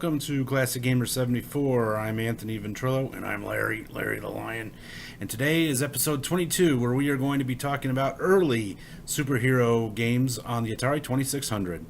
Welcome to Classic Gamer 74. I'm Anthony Ventrilo, and I'm Larry the Lion. And today is episode 22, where we are going to be talking about early superhero games on the Atari 2600.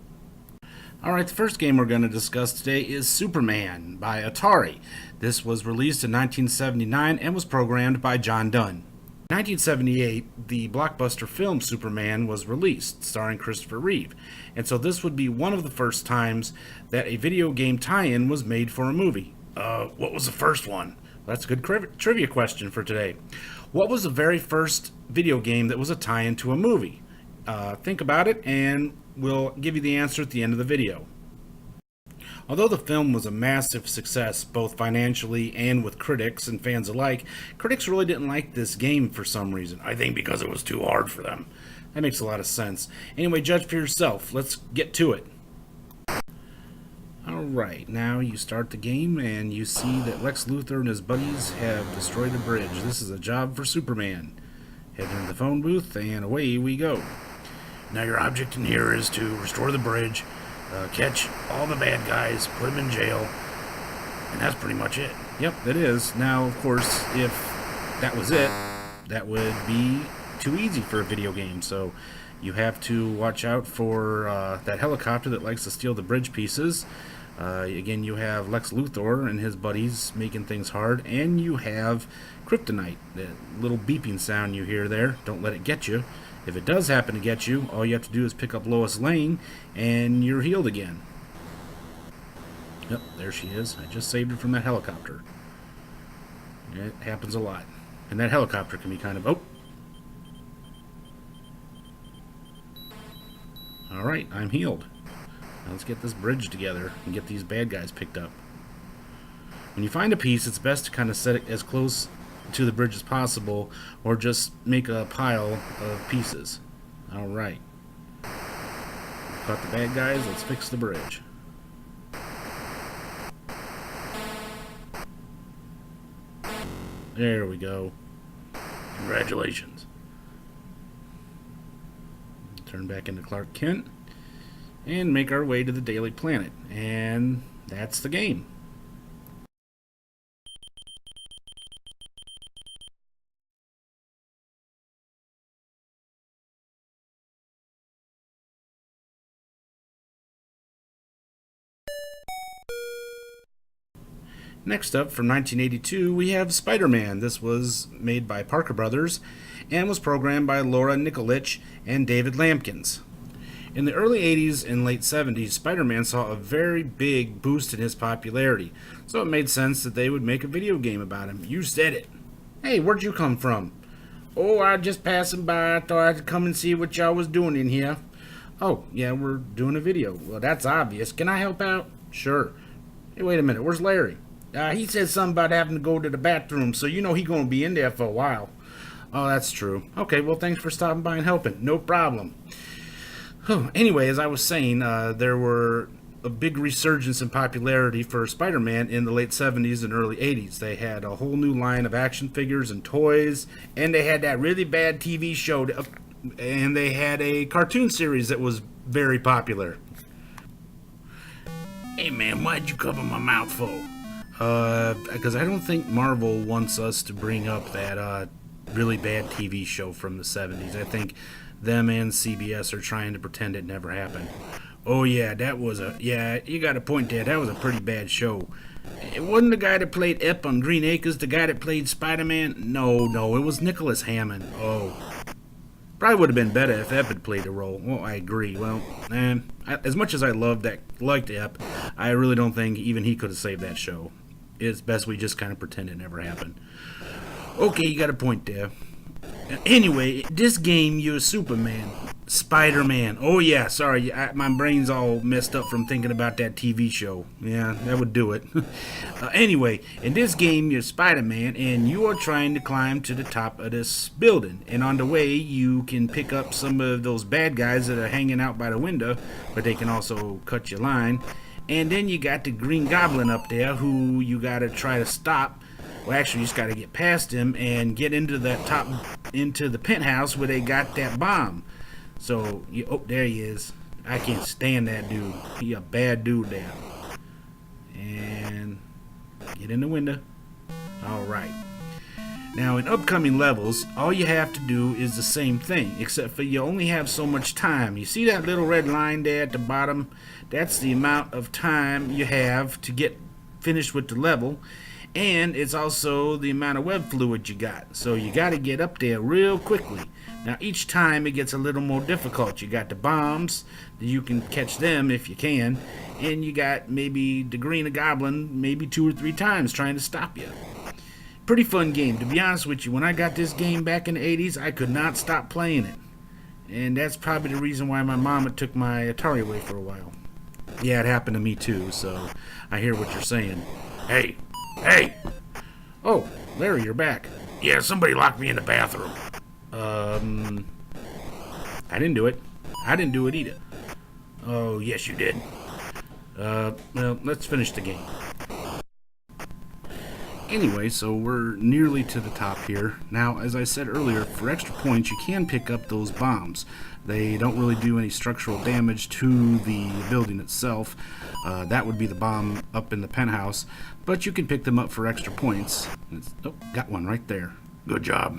Alright, the first game we're going to discuss today is Superman by Atari. This was released in 1979 and was programmed by John Dunn. In 1978, the blockbuster film Superman was released, starring Christopher Reeve, and so this would be one of the first times that a video game tie-in was made for a movie. What was the first one? That's a good trivia question for today. What was the very first video game that was a tie-in to a movie? Think about it, and we'll give you the answer at the end of the video. Although the film was a massive success, both financially and with critics and fans alike, critics really didn't like this game for some reason. I think because it was too hard for them. That makes a lot of sense. Anyway, judge for yourself. Let's get to it. Alright, now you start the game and you see that Lex Luthor and his buddies have destroyed a bridge. This is a job for Superman. Head into the phone booth and away we go. Now your object in here is to restore the bridge, catch all the bad guys, put them in jail, and that's pretty much it. Yep, it is. Now, of course, if that was it, that would be too easy for a video game, so you have to watch out for that helicopter that likes to steal the bridge pieces. Again, you have Lex Luthor and his buddies making things hard, and you have kryptonite, that little beeping sound you hear there. Don't let it get you. If it does happen to get you, all you have to do is pick up Lois Lane, and you're healed again. Yep, there she is. I just saved her from that helicopter. It happens a lot. And that helicopter can be kind of... Oh! Alright, I'm healed. Now let's get this bridge together and get these bad guys picked up. When you find a piece, it's best to kind of set it as close to the bridge as possible, or just make a pile of pieces. Alright. Caught the bad guys, let's fix the bridge. There we go. Congratulations. Turn back into Clark Kent and make our way to the Daily Planet. And that's the game. Next up, from 1982, we have Spider-Man. This was made by Parker Brothers and was programmed by Laura Nikolic and David Lampkins. In the early 80s and late 70s, Spider-Man saw a very big boost in his popularity, so it made sense that they would make a video game about him. You said it. Hey, where'd you come from? Oh, I just passing by. I thought I'd come and see what y'all was doing in here. Oh, yeah, we're doing a video. Well, that's obvious. Can I help out? Sure. Hey, wait a minute. Where's Larry? He said something about having to go to the bathroom, so you know he's going to be in there for a while. Oh, that's true. Okay, well, thanks for stopping by and helping. No problem. Anyway, as I was saying, there were a big resurgence in popularity for Spider-Man in the late 70s and early 80s. They had a whole new line of action figures and toys, and they had that really bad TV show, and they had a cartoon series that was very popular. Hey, man, why'd you cover my mouth for? Because I don't think Marvel wants us to bring up that really bad TV show from the 70s. I think them and CBS are trying to pretend it never happened. Oh yeah, you got a point there. That was a pretty bad show. It wasn't the guy that played Ep on Green Acres the guy that played Spider-Man? No, it was Nicholas Hammond. Oh. Probably would have been better if Ep had played a role. Well, I agree. Well, as much as I liked Ep, I really don't think even he could have saved that show. It's best we just kind of pretend it never happened. Okay, you got a point there. Anyway, this game, you're Superman. Spider-Man. Oh yeah, sorry, my brain's all messed up from thinking about that TV show. Yeah, that would do it. Anyway, in this game, you're Spider-Man, and you are trying to climb to the top of this building. And on the way, you can pick up some of those bad guys that are hanging out by the window, but they can also cut your line. And then you got the Green Goblin up there, who you gotta try to stop. Well, actually, you just gotta get past him and get into the penthouse where they got that bomb. So, oh, there he is. I can't stand that dude. He a bad dude there. Get in the window. Alright. Now, in upcoming levels, all you have to do is the same thing, except for you only have so much time. You see that little red line there at the bottom? That's the amount of time you have to get finished with the level, and it's also the amount of web fluid you got. So you got to get up there real quickly. Now, each time it gets a little more difficult. You got the bombs, you can catch them if you can, and you got maybe the green goblin maybe 2 or 3 times trying to stop you. Pretty fun game. To be honest with you, when I got this game back in the 80s, I could not stop playing it. And that's probably the reason why my mama took my Atari away for a while. Yeah, it happened to me too, so I hear what you're saying. Hey! Hey! Oh, Larry, you're back. Yeah, somebody locked me in the bathroom. I didn't do it. I didn't do it either. Oh, yes you did. Well, let's finish the game. Anyway, so we're nearly to the top here. Now, as I said earlier, for extra points, you can pick up those bombs. They don't really do any structural damage to the building itself. That would be the bomb up in the penthouse. But you can pick them up for extra points. Oh, got one right there. Good job.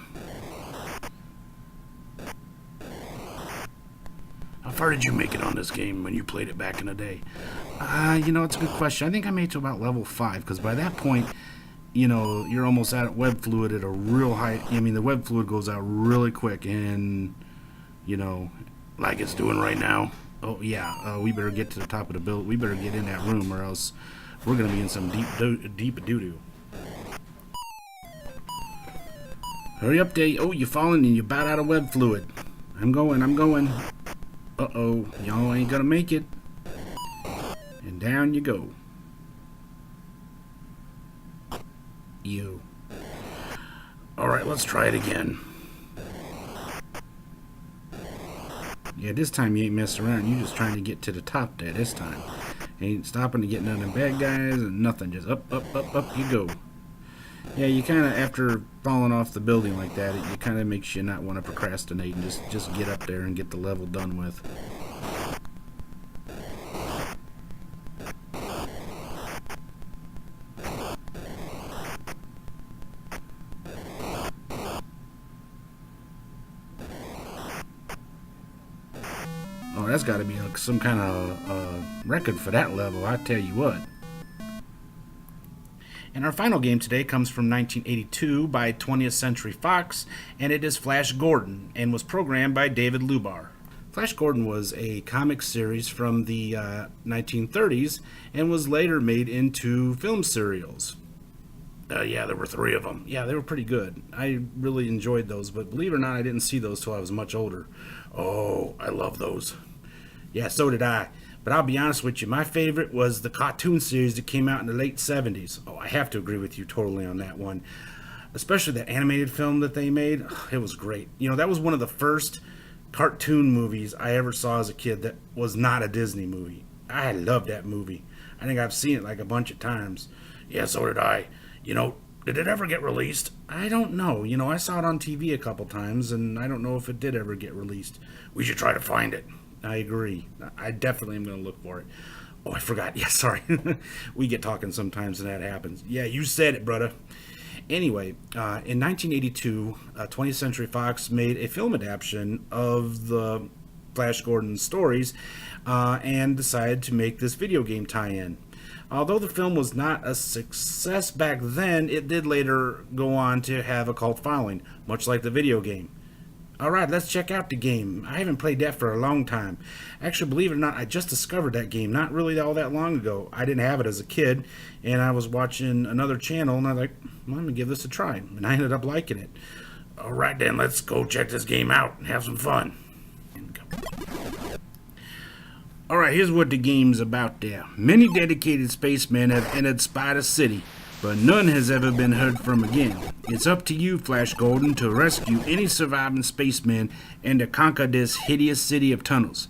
How far did you make it on this game when you played it back in the day? It's a good question. I think I made it to about level 5, because by that point, you're almost out of web fluid at a real high. I mean, the web fluid goes out really quick, and, like it's doing right now. Oh, yeah. We better get to the top of the building. We better get in that room, or else we're going to be in some deep doo-doo. Hurry up there. Oh, you're falling, and you're about out of web fluid. I'm going. Uh-oh. Y'all ain't going to make it. And down you go. You. Alright, let's try it again. Yeah, this time you ain't messing around. You just trying to get to the top there this time. Ain't stopping to get none of them bad guys and nothing. Just up you go. Yeah, you kind of, after falling off the building like that, it kind of makes you not want to procrastinate and just get up there and get the level done with. Oh, that's got to be some kind of record for that level, I tell you what. And our final game today comes from 1982 by 20th Century Fox, and it is Flash Gordon, and was programmed by David Lubar. Flash Gordon was a comic series from the 1930s, and was later made into film serials. Yeah, there were 3 of them. Yeah, they were pretty good. I really enjoyed those, but believe it or not, I didn't see those till I was much older. Oh, I love those. Yeah, so did I. But I'll be honest with you, my favorite was the cartoon series that came out in the late 70s. Oh, I have to agree with you totally on that one. Especially that animated film that they made. Oh, it was great. That was one of the first cartoon movies I ever saw as a kid that was not a Disney movie. I loved that movie. I think I've seen it like a bunch of times. Yeah, so did I. Did it ever get released? I don't know. I saw it on TV a couple times, and I don't know if it did ever get released. We should try to find it. I agree. I definitely am going to look for it. Oh, I forgot. Yeah, sorry. We get talking sometimes and that happens. Yeah, you said it, brother. Anyway, in 1982, 20th Century Fox made a film adaptation of the Flash Gordon stories and decided to make this video game tie-in. Although the film was not a success back then, it did later go on to have a cult following, much like the video game. Alright, let's check out the game. I haven't played that for a long time. Actually, believe it or not, I just discovered that game not really all that long ago. I didn't have it as a kid, and I was watching another channel, and I was like, well, I'm going to give this a try. And I ended up liking it. Alright then, let's go check this game out and have some fun. Alright, here's what the game's about there. Many dedicated spacemen have entered Spider City, but none has ever been heard from again. It's up to you, Flash Gordon, to rescue any surviving spacemen and to conquer this hideous city of tunnels.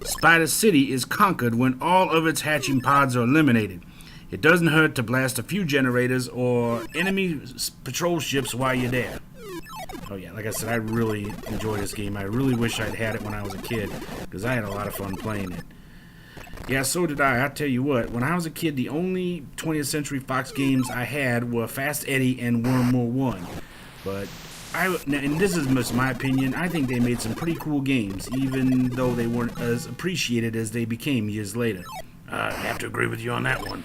Spider City is conquered when all of its hatching pods are eliminated. It doesn't hurt to blast a few generators or enemy patrol ships while you're there. Oh yeah, like I said, I really enjoy this game. I really wish I'd had it when I was a kid, because I had a lot of fun playing it. Yeah, so did I. I tell you what, when I was a kid, the only 20th Century Fox games I had were Fast Eddie and World War One. But and this is just my opinion, I think they made some pretty cool games, even though they weren't as appreciated as they became years later. I have to agree with you on that one.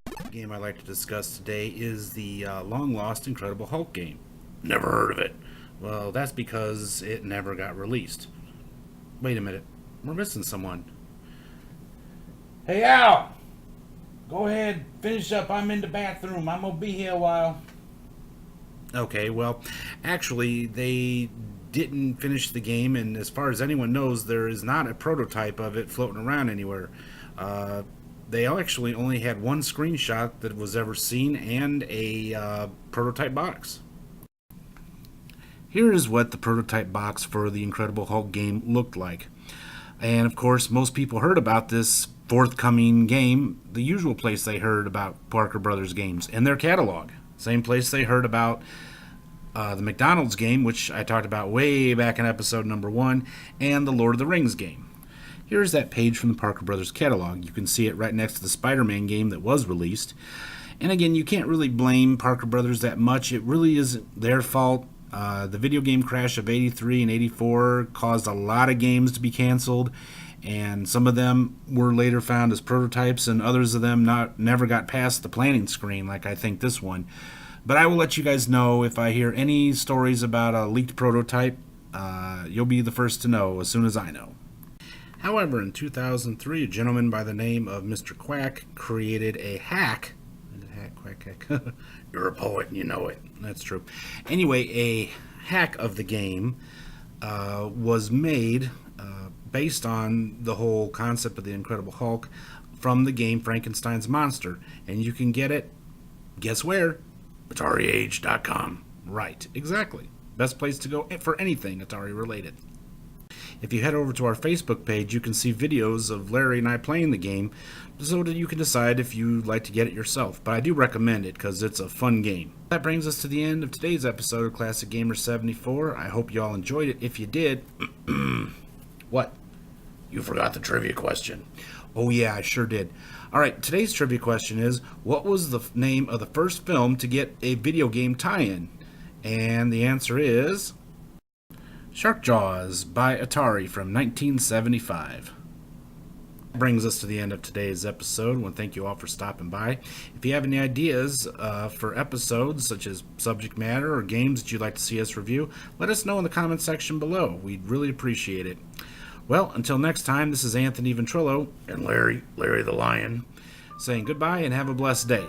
The game I'd like to discuss today is the long-lost Incredible Hulk game. Never heard of it. Well, that's because it never got released. Wait a minute, we're missing someone. Hey, Al! Go ahead, finish up. I'm in the bathroom. I'm gonna be here a while. Okay, well, actually, they didn't finish the game, and as far as anyone knows, there is not a prototype of it floating around anywhere. They actually only had one screenshot that was ever seen and a prototype box. Here is what the prototype box for the Incredible Hulk game looked like. And of course, most people heard about this forthcoming game the usual place they heard about Parker Brothers games, in their catalog. Same place they heard about the McDonald's game, which I talked about way back in episode number 1, and the Lord of the Rings game. Here's that page from the Parker Brothers catalog. You can see it right next to the Spider-Man game that was released. And again, you can't really blame Parker Brothers that much. It really isn't their fault. The video game crash of 83 and 84 caused a lot of games to be canceled, and some of them were later found as prototypes, and others of them never got past the planning screen, like I think this one. But I will let you guys know if I hear any stories about a leaked prototype. You'll be the first to know as soon as I know. However, in 2003, a gentleman by the name of Mr. Quack created a hack. Quack. You're a poet and you know it. That's true. Anyway, a hack of the game was made based on the whole concept of the Incredible Hulk from the game Frankenstein's Monster. And you can get it, guess where? AtariAge.com. Right, exactly. Best place to go for anything Atari related. If you head over to our Facebook page, you can see videos of Larry and I playing the game so that you can decide if you'd like to get it yourself. But I do recommend it because it's a fun game. That brings us to the end of today's episode of Classic Gamer 74. I hope you all enjoyed it. If you did, what? You forgot the trivia question. Oh yeah, I sure did. Alright, today's trivia question is, what was the name of the first film to get a video game tie-in? And the answer is Shark Jaws by Atari from 1975. That brings us to the end of today's episode. I want to thank you all for stopping by. If you have any ideas for episodes, such as subject matter or games that you'd like to see us review, let us know in the comment section below. We'd really appreciate it. Well, until next time, this is Anthony Ventrilo And Larry the Lion, saying goodbye and have a blessed day.